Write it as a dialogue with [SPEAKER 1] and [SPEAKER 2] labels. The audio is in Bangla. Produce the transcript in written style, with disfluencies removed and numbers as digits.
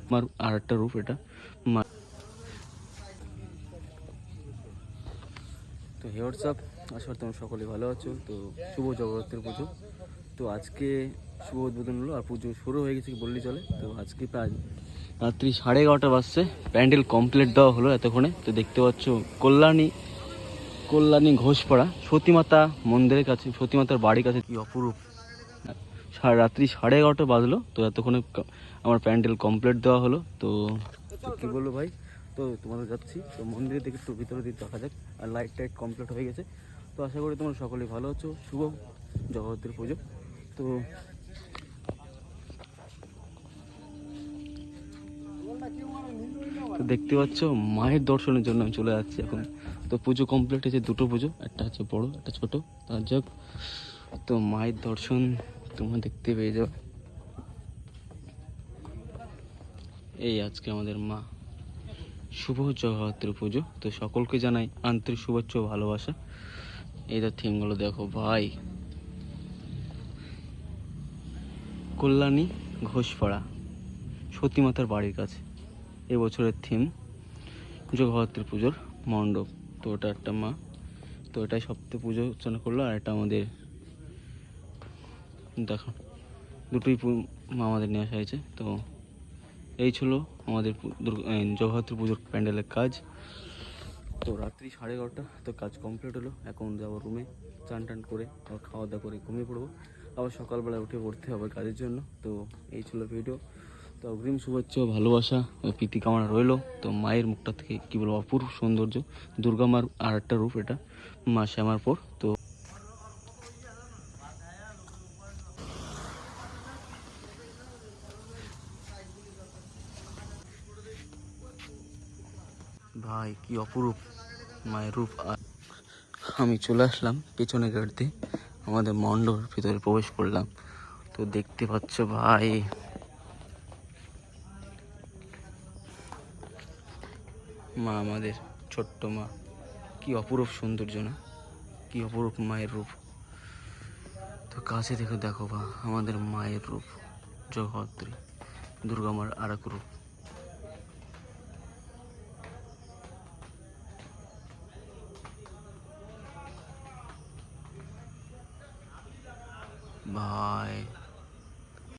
[SPEAKER 1] আমার আর একটা রূপ এটা মা। তো হে হোয়াটসঅ্যাপ, আশা করি তোমরা সকলে ভালো আছো। তো শুভ জগদ্ধাত্রী পুজো। তো আজকে শুভ উদ্বোধন হলো আর পুজো শুরু হয়ে গেছে বললেই চলে। তো আজকে প্রায় রাত্রি 11:30 বাজছে, প্যান্ডেল কমপ্লিট দেওয়া হলো এতক্ষণে। তো দেখতে পাচ্ছ কল্যাণী ঘোষপাড়া সতীমাতা মন্দিরের কাছে, সতীমাতার বাড়ির কাছে কি অপরূপ। রাত্রি 11:30 বাজলো। তো এতক্ষণে আমার প্যান্ডেল কমপ্লিট দেওয়া হলো। তো কি বলবো ভাই, তো তোমাদের যাচ্ছি তো মন্দিরের দিকে একটু ভিতরে দিকে দেখা যাক। আর লাইট টাইট কমপ্লিট হয়ে গেছে। তো আশা করি তোমরা সকলেই ভালো আছো। শুভ জগদ্ধাত্রী পুজো। তো দেখতে পাচ্ছ মায়ের দর্শনের জন্য আমি চলে যাচ্ছি এখন। তো পুজো কমপ্লিট হয়েছে, দুটো পুজো, একটা হচ্ছে বড় একটা ছোট। তার যাক, তো মায়ের দর্শন তোমরা দেখতে পেয়ে যাও। এই আজকে আমাদের মা শুভ জগদ্ধাত্রী পুজো। তো সকলকে জানাই আন্তরিক শুভেচ্ছা ও ভালোবাসা। এই তো থিমগুলো দেখো ভাই, কল্যাণী ঘোষপাড়া সতীমাতার বাড়ির কাছে এবছরের থিম জগদ্ধাত্রী পুজোর মণ্ডপ। তো ওটা একটা মা, তো এটাই সপ্তাহে পুজো অর্চনা করলো। আর এটা আমাদের দেখো দুটোই মা আমাদের নিয়ে আসা হয়েছে। তো এই ছিল আমাদের জগদ্ধাত্রী পুজোর প্যান্ডেলের কাজ। তো রাত্রি 11:30 তো কাজ কমপ্লিট হলো। এখন যাবো রুমে, চান টান করে আবার খাওয়া দাওয়া করে ঘুমিয়ে পড়বো। আবার সকালবেলা উঠে পড়তে হবে কাজের জন্য। তো এই ছিল ভিডিও। তো অগ্রিম শুভেচ্ছা ভালোবাসা ও প্রীতি কামনা রইলো। তো মায়ের মুখটা থেকে কী বলবো, অপূর্ব সৌন্দর্য। দুর্গা মার আর একটা রূপ এটা, মা শ্যামার পর। তো ভাই কি অপরূপ মায়ের রূপ। আর আমি চলে আসলাম পেছনে গেট দিয়ে, আমাদের মণ্ডপের ভিতরে প্রবেশ করলাম। তো দেখতে পাচ্ছ ভাই, মা আমাদের ছোট্ট মা, কি অপরূপ সৌন্দর্য না, কি অপরূপ মায়ের রূপ। তো কাছে দেখে দেখো বা আমাদের মায়ের রূপ জগদ্ধাত্রী দুর্গা মার আর এক রূপ। ভাই